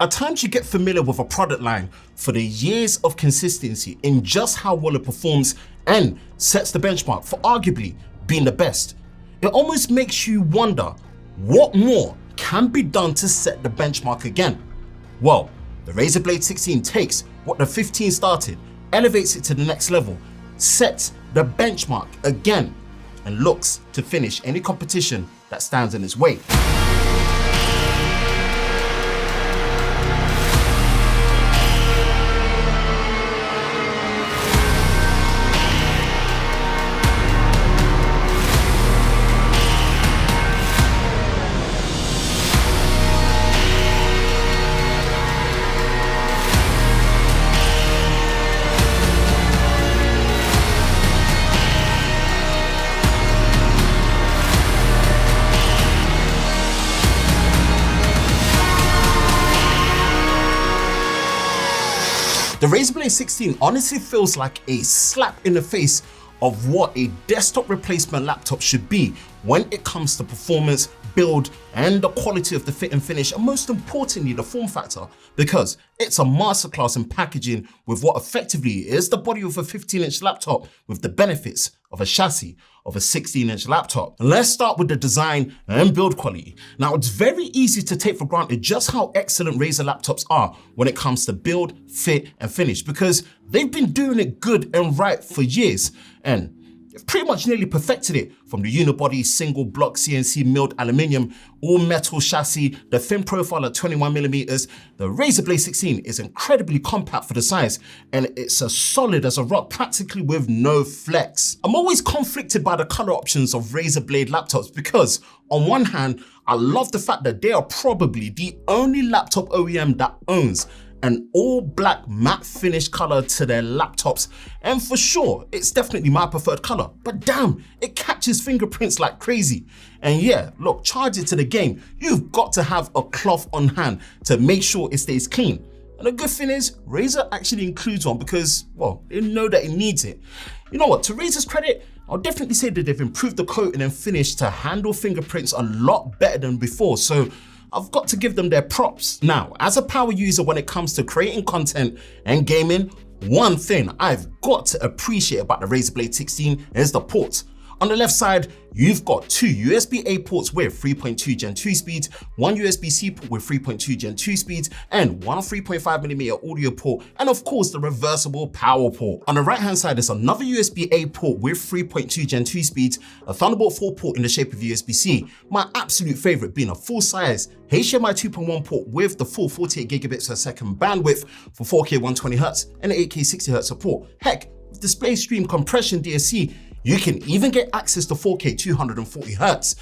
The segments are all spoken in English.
At times you get familiar with a product line for the years of consistency in just how well it performs and sets the benchmark for arguably being the best. It almost makes you wonder what more can be done to set the benchmark again. Well, the Razer Blade 16 takes what the 15 started, elevates it to the next level, sets the benchmark again, and looks to finish any competition that stands in its way. The Razer Blade 16 honestly feels like a slap in the face of what a desktop replacement laptop should be when it comes to performance, build, and the quality of the fit and finish, and most importantly, the form factor, because it's a masterclass in packaging with what effectively is the body of a 15-inch laptop with the benefits of a chassis of a 16-inch laptop. Let's start with the design and build quality. Now, it's very easy to take for granted just how excellent Razer laptops are when it comes to build, fit, and finish, because they've been doing it good and right for years, and they've pretty much nearly perfected it, from the unibody single block CNC milled aluminium, all metal chassis, the thin profile at 21mm. The Razer Blade 16 is incredibly compact for the size, and it's as solid as a rock, practically with no flex. I'm always conflicted by the color options of Razer Blade laptops because on one hand, I love the fact that they are probably the only laptop OEM that owns an all black matte finish color to their laptops, and for sure it's definitely my preferred color, but damn, it catches fingerprints like crazy. And yeah, look, charge it to the game, you've got to have a cloth on hand to make sure it stays clean. And the good thing is, Razer actually includes one because, well, they know that it needs it. You know what, to Razer's credit, I'll definitely say that they've improved the coating and finish to handle fingerprints a lot better than before, so I've got to give them their props. Now, as a power user when it comes to creating content and gaming, one thing I've got to appreciate about the Razer Blade 16 is the ports. On the left side, you've got two USB-A ports with 3.2 Gen 2 speeds, one USB-C port with 3.2 Gen 2 speeds, and one 3.5mm audio port, and of course the reversible power port. On the right-hand side, there's another USB-A port with 3.2 Gen 2 speeds, a Thunderbolt 4 port in the shape of USB-C, my absolute favorite being a full-size HDMI 2.1 port with the full 48 gigabits per second bandwidth for 4K 120Hz and 8K 60Hz support. Heck, with display stream compression DSC, you can even get access to 4K 240Hz.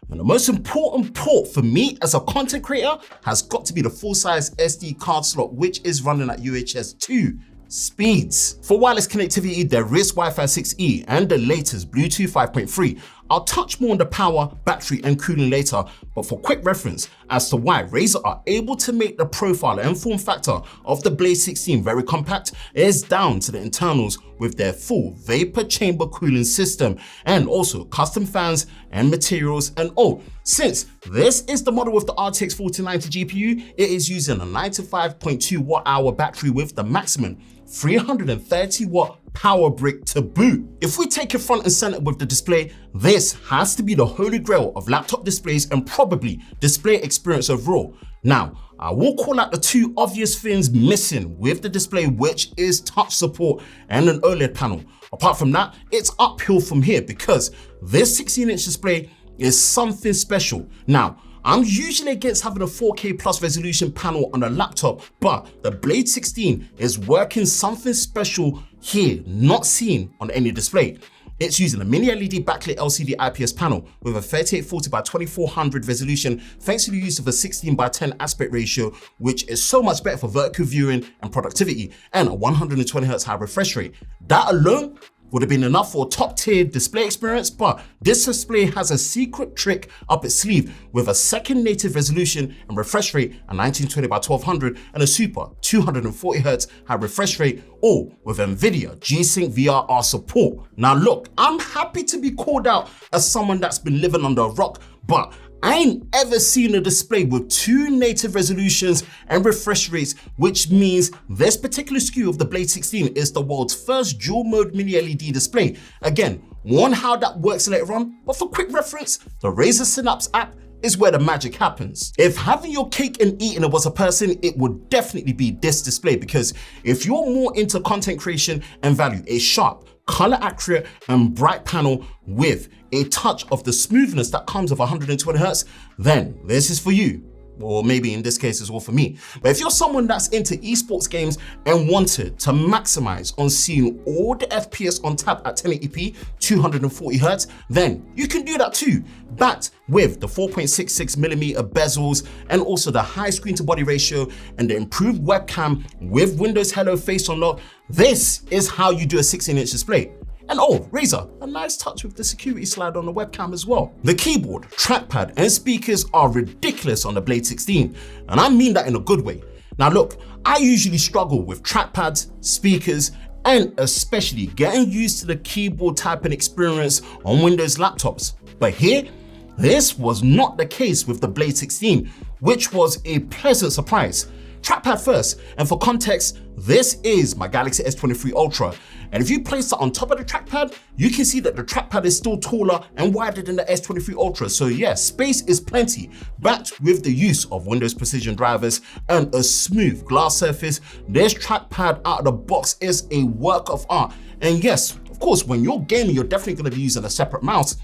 And the most important port for me as a content creator has got to be the full-size SD card slot, which is running at UHS 2 speeds. For wireless connectivity, there is Wi-Fi 6E and the latest Bluetooth 5.3. I'll touch more on the power, battery, and cooling later, but for quick reference as to why Razer are able to make the profile and form factor of the Blade 16 very compact is down to the internals with their full vapor chamber cooling system, and also custom fans and materials. And oh, since this is the model with the RTX 4090 GPU, it is using a 95.2 watt-hour battery with the maximum 330 watt power brick to boot. If we take it front and center with the display, this has to be the holy grail of laptop displays and probably display experience overall. Now, I will call out the two obvious things missing with the display, which is touch support and an OLED panel. Apart from that, it's uphill from here because this 16-inch display is something special. Now, I'm usually against having a 4K plus resolution panel on a laptop, but the Blade 16 is working something special here, not seen on any display. It's using a mini LED backlit LCD IPS panel with a 3840 by 2400 resolution thanks to the use of a 16 by 10 aspect ratio, which is so much better for vertical viewing and productivity, and a 120Hz high refresh rate. That alone would have been enough for a top tier display experience, but this display has a secret trick up its sleeve with a second native resolution and refresh rate at 1920 by 1200 and a super 240Hz high refresh rate, all with NVIDIA G-Sync VRR support. Now look, I'm happy to be called out as someone that's been living under a rock, but I ain't ever seen a display with 2 native resolutions and refresh rates, which means this particular SKU of the Blade 16 is the world's first dual mode mini LED display. Again, warn how that works later on, but for quick reference, the Razer Synapse app is where the magic happens. If having your cake and eating it was a person, it would definitely be this display, because if you're more into content creation and value a sharp, color accurate and bright panel with a touch of the smoothness that comes with 120 Hz, then this is for you. Or maybe in this case it's all for me. But if you're someone that's into esports games and wanted to maximize on seeing all the FPS on tap at 1080p, 240 Hz, then you can do that too. Backed with the 4.66mm bezels and also the high screen to body ratio and the improved webcam with Windows Hello Face Unlock, this is how you do a 16-inch display. And oh, Razer, a nice touch with the security slide on the webcam as well. The keyboard, trackpad, and speakers are ridiculous on the Blade 16, and I mean that in a good way. Now look, I usually struggle with trackpads, speakers, and especially getting used to the keyboard typing experience on Windows laptops. But here, this was not the case with the Blade 16, which was a pleasant surprise. Trackpad first, and for context, this is my Galaxy S23 Ultra. And if you place it on top of the trackpad, you can see that the trackpad is still taller and wider than the S23 Ultra. So yes, space is plenty. Backed with the use of Windows Precision drivers and a smooth glass surface, this trackpad out of the box is a work of art. And yes, of course, when you're gaming, you're definitely going to be using a separate mouse.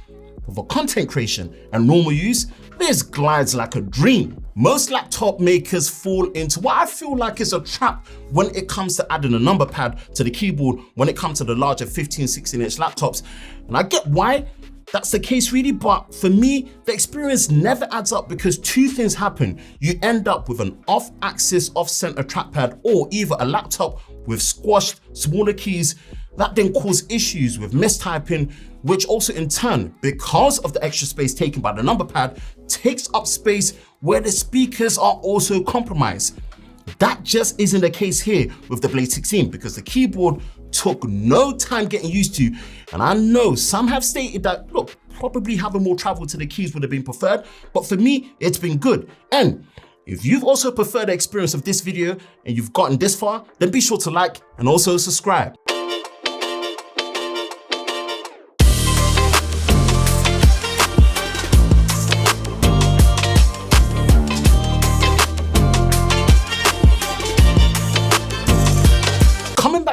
But for content creation and normal use, this glides like a dream. Most laptop makers fall into what I feel like is a trap when it comes to adding a number pad to the keyboard when it comes to the larger 15-16-inch laptops. And I get why that's the case really, but for me, the experience never adds up because 2 things happen. You end up with an off-axis, off-center trackpad, or either a laptop with squashed, smaller keys that then cause issues with mistyping, which also in turn, because of the extra space taken by the number pad, takes up space where the speakers are also compromised. That just isn't the case here with the Blade 16 because the keyboard took no time getting used to. And I know some have stated that, look, probably having more travel to the keys would have been preferred, but for me, it's been good. And if you've also preferred the experience of this video and you've gotten this far, then be sure to like and also subscribe.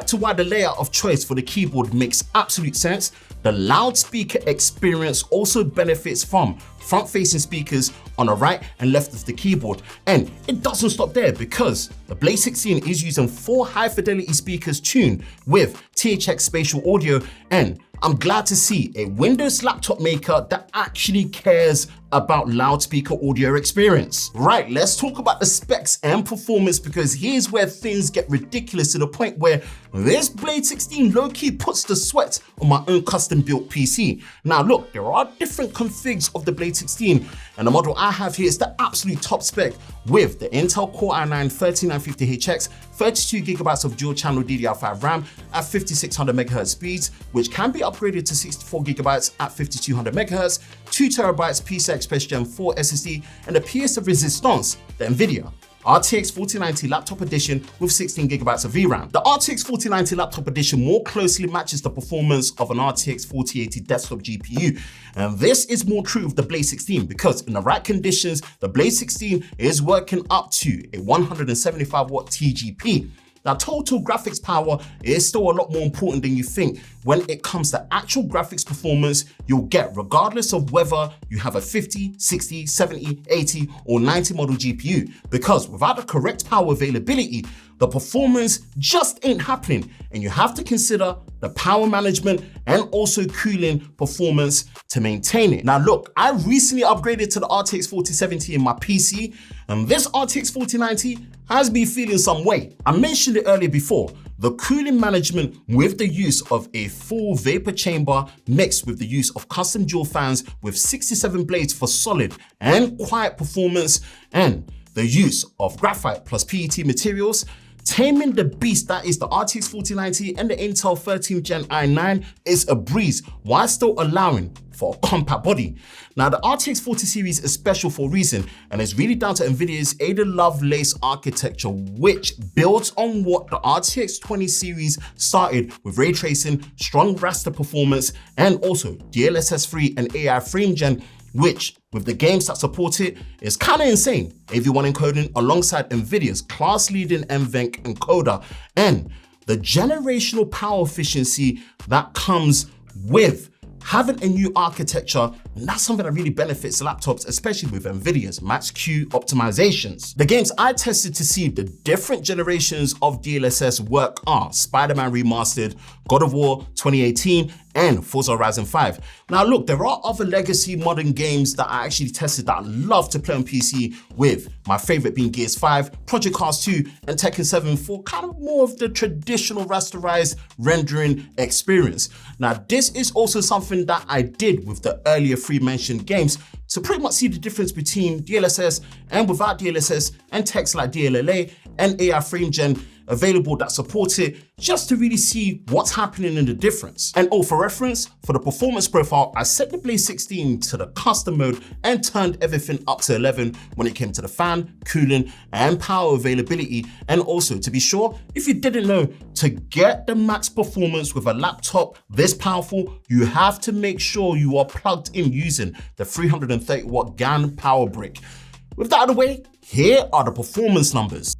To why the layout of choice for the keyboard makes absolute sense, the loudspeaker experience also benefits from front-facing speakers on the right and left of the keyboard. And it doesn't stop there because the Blade 16 is using 4 high-fidelity speakers tuned with THX spatial audio, and I'm glad to see a Windows laptop maker that actually cares about loudspeaker audio experience. Right, let's talk about the specs and performance because here's where things get ridiculous to the point where this Blade 16 low-key puts the sweat on my own custom-built PC. Now look, there are different configs of the Blade 16 and the model I have here is the absolute top spec with the Intel Core i9-13950HX, 32GB of dual-channel DDR5 RAM at 5600 MHz speeds, which can be upgraded to 64GB at 5200 MHz, 2TB PCI Express Gen 4 SSD, and a pièce de résistance, the NVIDIA RTX 4090 Laptop Edition with 16GB of VRAM. The RTX 4090 Laptop Edition more closely matches the performance of an RTX 4080 desktop GPU. And this is more true of the Blade 16 because in the right conditions, the Blade 16 is working up to a 175 watt TGP. Now, total graphics power is still a lot more important than you think when it comes to actual graphics performance you'll get regardless of whether you have a 50, 60, 70, 80 or 90 model GPU, because without the correct power availability, the performance just ain't happening, and you have to consider the power management and also cooling performance to maintain it. Now look, I recently upgraded to the RTX 4070 in my PC, and this RTX 4090 has me feeling some way. I mentioned it earlier before, the cooling management with the use of a full vapor chamber mixed with the use of custom dual fans with 67 blades for solid and quiet performance, and the use of graphite plus PET materials, taming the beast that is the RTX 4090 and the Intel 13th Gen i9 is a breeze while still allowing for a compact body. Now, the RTX 40 series is special for a reason, and it's really down to NVIDIA's Ada Lovelace architecture, which builds on what the RTX 20 series started with ray tracing, strong raster performance, and also DLSS 3 and AI frame gen, which, with the games that support it, is kinda insane. AV1 encoding alongside NVIDIA's class-leading NVENC encoder, and the generational power efficiency that comes with having a new architecture, and that's something that really benefits laptops, especially with NVIDIA's Max-Q optimizations. The games I tested to see the different generations of DLSS work are Spider-Man Remastered, God of War 2018, and Forza Horizon 5. Now look, there are other legacy modern games that I actually tested that I love to play on PC with, my favorite being Gears 5, Project Cars 2, and Tekken 7 for kind of more of the traditional rasterized rendering experience. Now this is also something that I did with the earlier three mentioned games to pretty much see the difference between DLSS and without DLSS, and techs like DLLA and AI frame gen available that support it, just to really see what's happening in the difference. And for reference, for the performance profile, I set the Blade 16 to the custom mode and turned everything up to 11 when it came to the fan, cooling, and power availability. And also, to be sure, if you didn't know, to get the max performance with a laptop this powerful, you have to make sure you are plugged in using the 330 watt GAN power brick. With that out of the way, here are the performance numbers.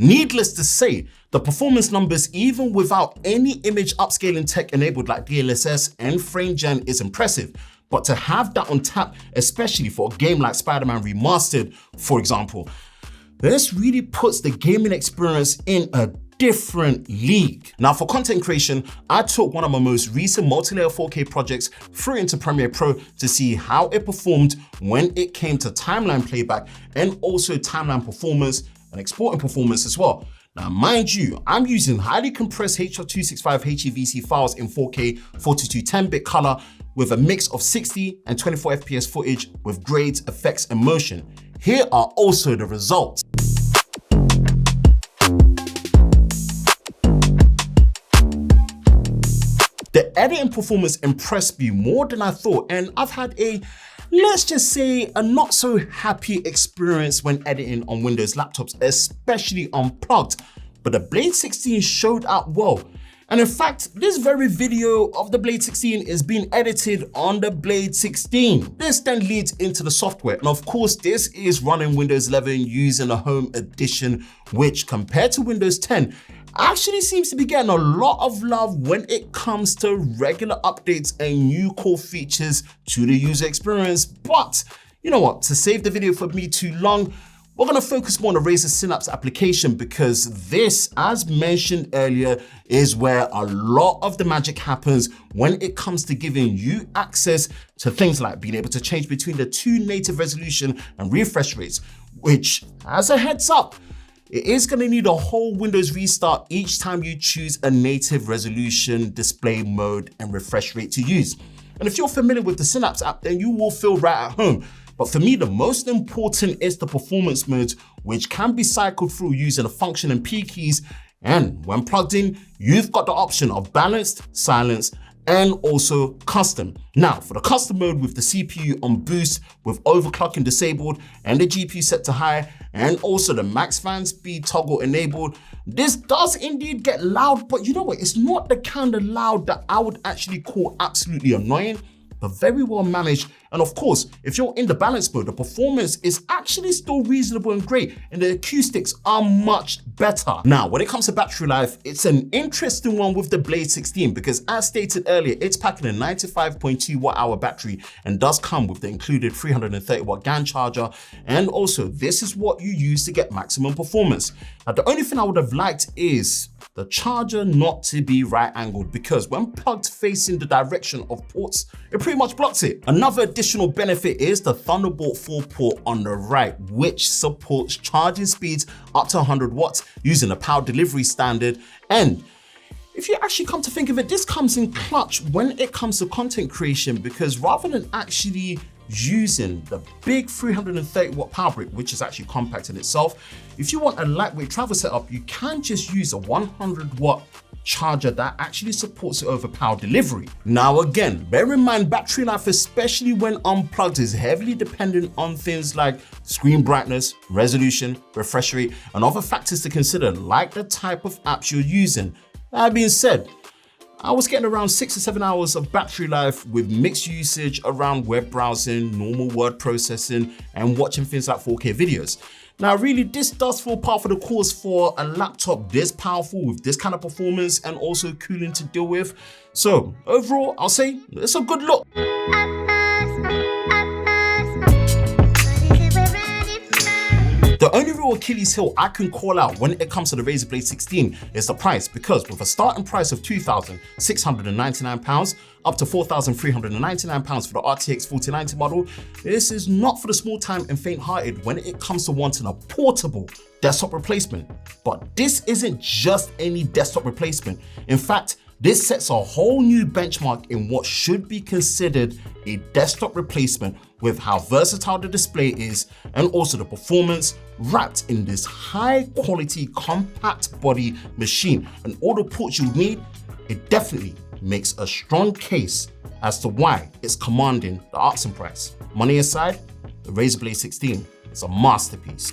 Needless to say, the performance numbers, even without any image upscaling tech enabled like DLSS and frame gen, is impressive. But to have that on tap, especially for a game like Spider-Man Remastered, for example, this really puts the gaming experience in a different league. Now for content creation, I took one of my most recent multi-layer 4K projects through into Premiere Pro to see how it performed when it came to timeline playback and also timeline performance and exporting performance as well. Now, mind you, I'm using highly compressed H.265 HEVC files in 4K 4210-bit color with a mix of 60 and 24 FPS footage with grades, effects, and motion. Here are also the results. The editing performance impressed me more than I thought, and I've had let's just say, a not so happy experience when editing on Windows laptops, especially unplugged. But the Blade 16 showed up well. And in fact, this very video of the Blade 16 is being edited on the Blade 16. This then leads into the software. And of course, this is running Windows 11 using a Home Edition, which compared to Windows 10, actually seems to be getting a lot of love when it comes to regular updates and new core features to the user experience. But you know what, to save the video for me too long, we're gonna focus more on the Razer Synapse application, because this, as mentioned earlier, is where a lot of the magic happens when it comes to giving you access to things like being able to change between the two native resolution and refresh rates, which, as a heads up, it is going to need a whole Windows restart each time you choose a native resolution, display mode, and refresh rate to use. And if you're familiar with the Synapse app, then you will feel right at home. But for me, the most important is the performance modes, which can be cycled through using the function and P keys. And when plugged in, you've got the option of balanced, silence, and also custom. Now, for the custom mode with the CPU on boost, with overclocking disabled and the GPU set to high, and also the max fan speed toggle enabled, this does indeed get loud, but you know what? It's not the kind of loud that I would actually call absolutely annoying, but very well managed And of course, if you're in the balance mode, the performance is actually still reasonable and great, and the acoustics are much better. Now, when it comes to battery life, it's an interesting one with the Blade 16 because as stated earlier, it's packing a 95.2 watt-hour battery and does come with the included 330 watt GAN charger. And also, this is what you use to get maximum performance. Now, the only thing I would have liked is the charger not to be right angled, because when plugged facing the direction of ports, it pretty much blocks it. Another additional benefit is the Thunderbolt 4 port on the right, which supports charging speeds up to 100 watts using a power delivery standard. And if you actually come to think of it, this comes in clutch when it comes to content creation, because rather than actually using the big 330 watt power brick, which is actually compact in itself, if you want a lightweight travel setup, you can just use a 100 watt charger that actually supports it over power delivery. Now again, bear in mind battery life, especially when unplugged, is heavily dependent on things like screen brightness, resolution, refresh rate, and other factors to consider, like the type of apps you're using. That being said, I was getting around 6 to 7 hours of battery life with mixed usage around web browsing, normal word processing, and watching things like 4K videos. Now, really, this does feel par for the course for a laptop this powerful with this kind of performance and also cooling to deal with. So overall, I'll say it's a good look. The only real Achilles heel I can call out when it comes to the Razer Blade 16 is the price, because with a starting price of £2,699 up to £4,399 for the RTX 4090 model, this is not for the small-time and faint-hearted when it comes to wanting a portable desktop replacement. But this isn't just any desktop replacement. In fact, this sets a whole new benchmark in what should be considered a desktop replacement, with how versatile the display is and also the performance wrapped in this high quality compact body machine and all the ports you need. It definitely makes a strong case as to why it's commanding the asking price. Money aside, the Razer Blade 16 is a masterpiece.